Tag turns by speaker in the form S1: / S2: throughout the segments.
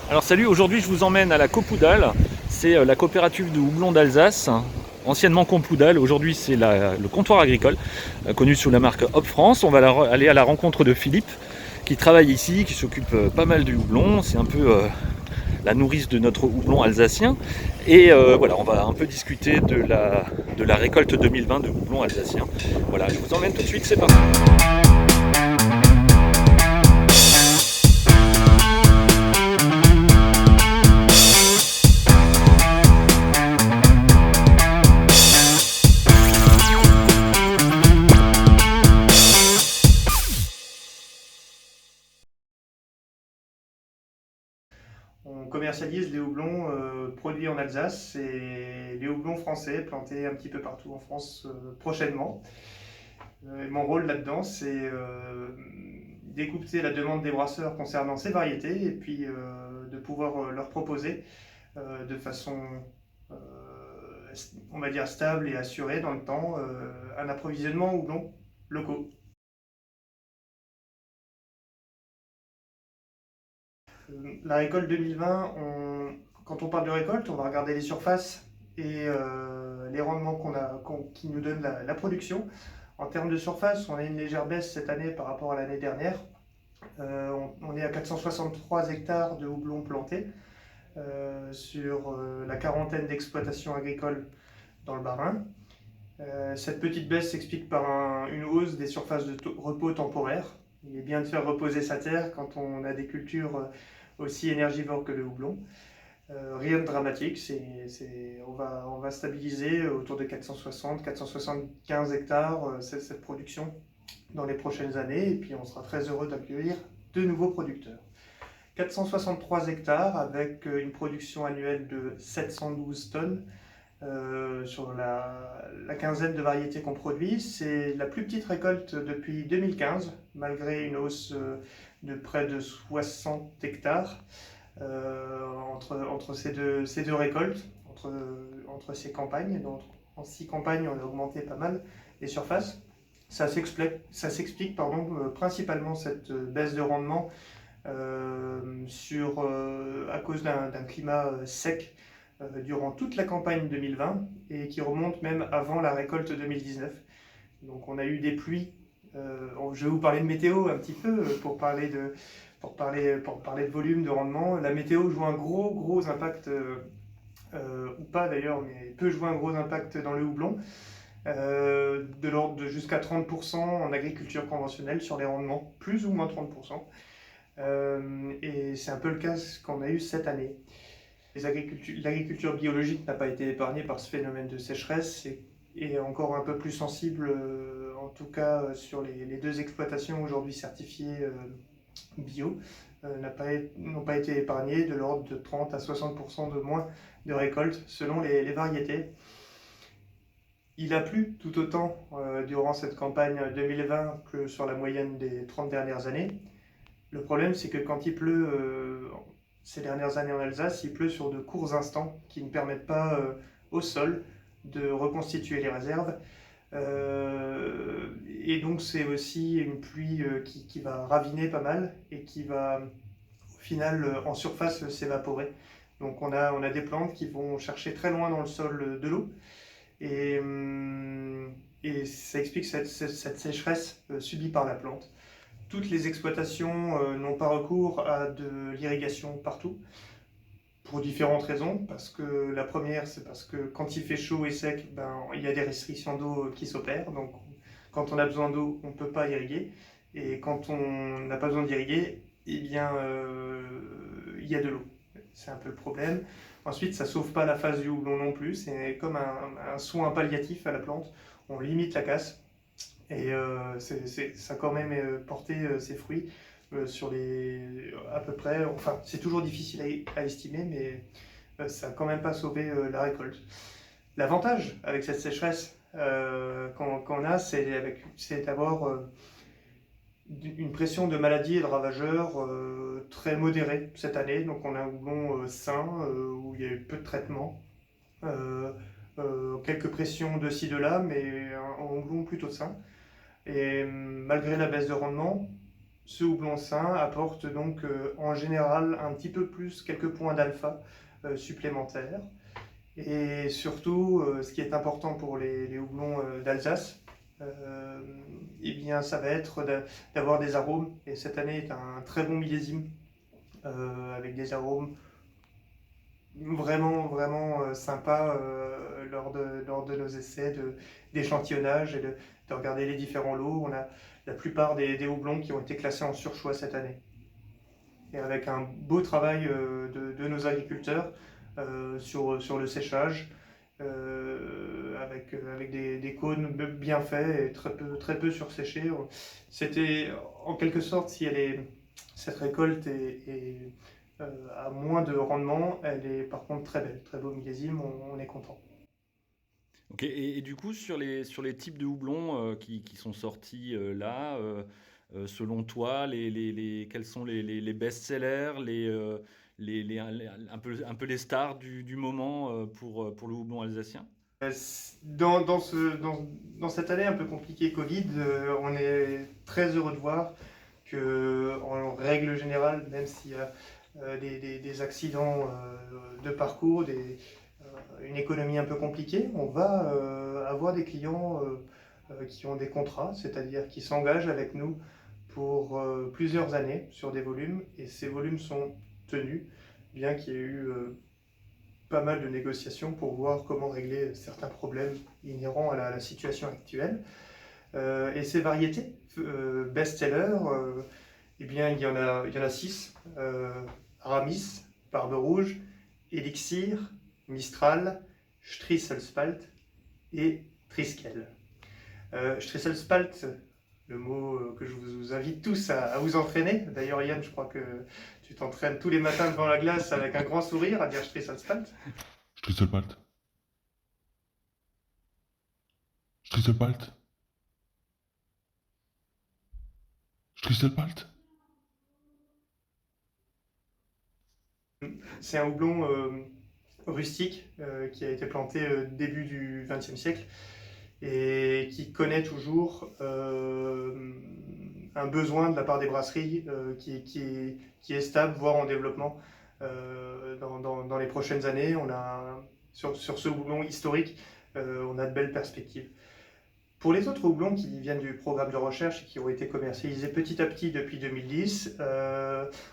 S1: Alors salut, aujourd'hui je vous emmène à la Copoudal, c'est la coopérative de houblon d'Alsace, anciennement Compoudal, aujourd'hui c'est le comptoir agricole, connu sous la marque Hop France. On va aller à la rencontre de Philippe, qui travaille ici, qui s'occupe pas mal du houblon, c'est un peu la nourrice de notre houblon alsacien. Et voilà, on va un peu discuter de la récolte 2020 de houblon alsacien. Voilà, je vous emmène tout de suite, c'est parti.
S2: On commercialise les houblons produits en Alsace et les houblons français plantés un petit peu partout en France prochainement. Mon rôle là-dedans, c'est d'écouter la demande des brasseurs concernant ces variétés et puis de pouvoir leur proposer de façon, euh, on va dire, stable et assurée dans le temps un approvisionnement en houblons locaux. La récolte 2020, quand on parle de récolte, on va regarder les surfaces et les rendements qui nous donnent la production. En termes de surface, on a une légère baisse cette année par rapport à l'année dernière. On est à 463 hectares de houblon plantés sur la quarantaine d'exploitations agricoles dans le Bas-Rhin. Cette petite baisse s'explique par une hausse des surfaces de repos temporaires. Il est bien de faire reposer sa terre quand on a des cultures aussi énergivores que le houblon. Rien de dramatique, on va stabiliser autour de 460-475 hectares cette production dans les prochaines années et puis on sera très heureux d'accueillir de nouveaux producteurs. 463 hectares avec une production annuelle de 712 tonnes sur la quinzaine de variétés qu'on produit. C'est la plus petite récolte depuis 2015, malgré une hausse de près de 60 hectares entre ces deux récoltes, entre ces campagnes. Donc, en 6 campagnes, on a augmenté pas mal les surfaces. Ça s'explique principalement cette baisse de rendement à cause d'un climat sec durant toute la campagne 2020 et qui remonte même avant la récolte 2019. Donc on a eu des pluies. Je vais vous parler de météo un petit peu pour parler de volume, de rendement. La météo joue un gros impact, ou pas d'ailleurs, mais peut jouer un gros impact dans le houblon, de l'ordre de jusqu'à 30% en agriculture conventionnelle sur les rendements, plus ou moins 30%. Et c'est un peu le cas qu'on a eu cette année. L'agriculture biologique n'a pas été épargnée par ce phénomène de sécheresse et est encore un peu plus sensible, en tout cas sur les deux exploitations aujourd'hui certifiées bio, n'ont pas été épargnées, de l'ordre de 30 à 60% de moins de récoltes selon les variétés. Il a plu tout autant durant cette campagne 2020 que sur la moyenne des 30 dernières années. Le problème, c'est que quand il pleut, ces dernières années en Alsace, il pleut sur de courts instants qui ne permettent pas au sol de reconstituer les réserves. Et donc c'est aussi une pluie qui va raviner pas mal et qui va au final en surface s'évaporer. Donc on a des plantes qui vont chercher très loin dans le sol de l'eau et, et ça explique cette sécheresse subie par la plante. Toutes les exploitations n'ont pas recours à de l'irrigation partout, pour différentes raisons. Parce que la première, c'est parce que quand il fait chaud et sec, il y a des restrictions d'eau qui s'opèrent. Donc quand on a besoin d'eau, on ne peut pas irriguer. Et quand on n'a pas besoin d'irriguer, eh bien, il y a de l'eau. C'est un peu le problème. Ensuite, ça ne sauve pas la phase du houblon non plus. C'est comme un soin palliatif à la plante. On limite la casse. Et ça a quand même porté ses fruits sur à peu près, enfin c'est toujours difficile à estimer, mais ça n'a quand même pas sauvé la récolte. L'avantage avec cette sécheresse qu'on a, c'est d'avoir une pression de maladies et de ravageurs très modérée cette année. Donc on a un houblon sain où il y a eu peu de traitement. Euh, Quelques pressions de ci de là, mais un houblon plutôt sain. Et malgré la baisse de rendement, Ce houblon sain apporte donc en général un petit peu plus, quelques points d'alpha supplémentaires. Et surtout, ce qui est important pour les houblons d'Alsace, eh bien, ça va être d'avoir des arômes. Et cette année est un très bon millésime avec des arômes vraiment sympas lors de nos essais d'échantillonnage et de regarder les différents lots. On a la plupart des houblons qui ont été classés en surchoix cette année. Et avec un beau travail de nos agriculteurs sur le séchage, avec des cônes bien faits et très peu surséchés. C'était en quelque sorte, si cette récolte a moins de rendement, elle est par contre très belle, très beau millésime, on est content.
S1: Ok, et du coup, sur les types de houblons qui sont sortis là, selon toi, quels sont les best-sellers, un peu les stars du moment pour le houblon alsacien?
S2: Dans cette année un peu compliquée Covid, on est très heureux de voir que, en règle générale, même s'il y a des accidents de parcours, une économie un peu compliquée, on va avoir des clients qui ont des contrats, c'est-à-dire qui s'engagent avec nous pour plusieurs années sur des volumes, et ces volumes sont tenus, bien qu'il y ait eu pas mal de négociations pour voir comment régler certains problèmes inhérents à la situation actuelle. Et ces variétés best-sellers, eh bien, il y en a 6. Aramis, Barbe Rouge, Elixir, Mistral, Strieselspalt et Triskel. Strieselspalt, le mot que je vous invite tous à vous entraîner. D'ailleurs, Yann, je crois que tu t'entraînes tous les matins devant la glace avec un grand sourire à dire Strieselspalt.
S3: Strieselbald. Strieselbald. Strieselbald.
S2: C'est un houblon rustique qui a été planté début du XXe siècle et qui connaît toujours un besoin de la part des brasseries qui est stable, voire en développement dans les prochaines années. Sur ce houblon historique, on a de belles perspectives. Pour les autres houblons qui viennent du programme de recherche et qui ont été commercialisés petit à petit depuis 2010,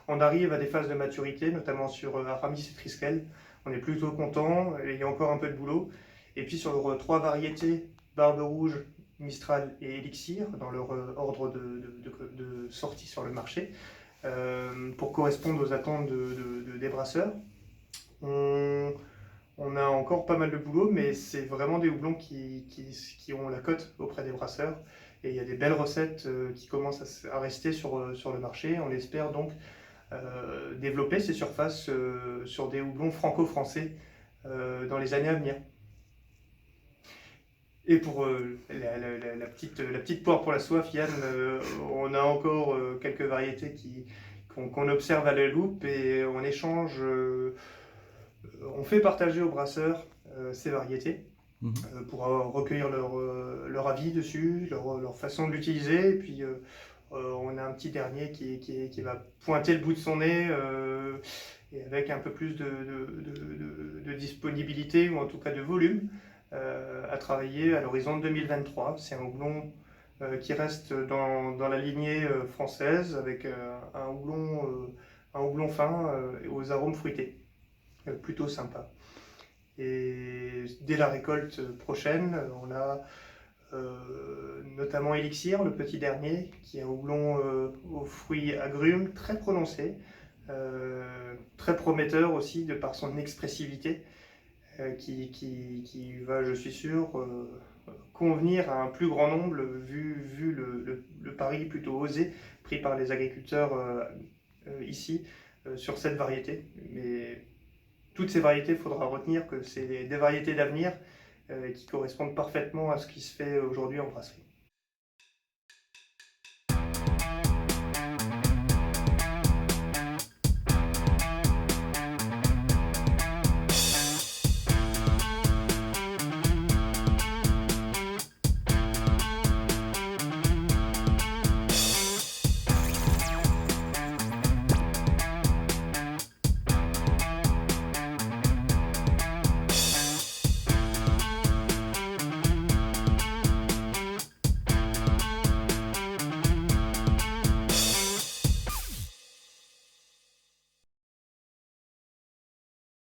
S2: on arrive à des phases de maturité, notamment sur Aramis et Triskel. On est plutôt content, il y a encore un peu de boulot. Et puis sur 3 variétés, Barbe Rouge, Mistral et Elixir, dans leur ordre de sortie sur le marché, pour correspondre aux attentes des brasseurs. On a encore pas mal de boulot, mais c'est vraiment des houblons qui ont la cote auprès des brasseurs. Et il y a des belles recettes qui commencent à rester sur le marché. On espère donc développer ces surfaces sur des houblons franco-français dans les années à venir. Et pour la petite poire pour la soif, Yann, on a encore quelques variétés qu'on observe à la loupe et on échange. On fait partager aux brasseurs ces variétés pour recueillir leur avis dessus, leur façon de l'utiliser. Et puis on a un petit dernier qui va pointer le bout de son nez et avec un peu plus de disponibilité ou en tout cas de volume à travailler à l'horizon de 2023. C'est un houblon qui reste dans la lignée française avec un houblon fin aux arômes fruités. Plutôt sympa. Et dès la récolte prochaine, on a notamment Elixir, le petit dernier, qui est un houblon aux fruits agrumes très prononcé, très prometteur aussi de par son expressivité, qui va, je suis sûr, convenir à un plus grand nombre vu le pari plutôt osé pris par les agriculteurs ici sur cette variété. Mais toutes ces variétés, il faudra retenir que c'est des variétés d'avenir qui correspondent parfaitement à ce qui se fait aujourd'hui en brasserie.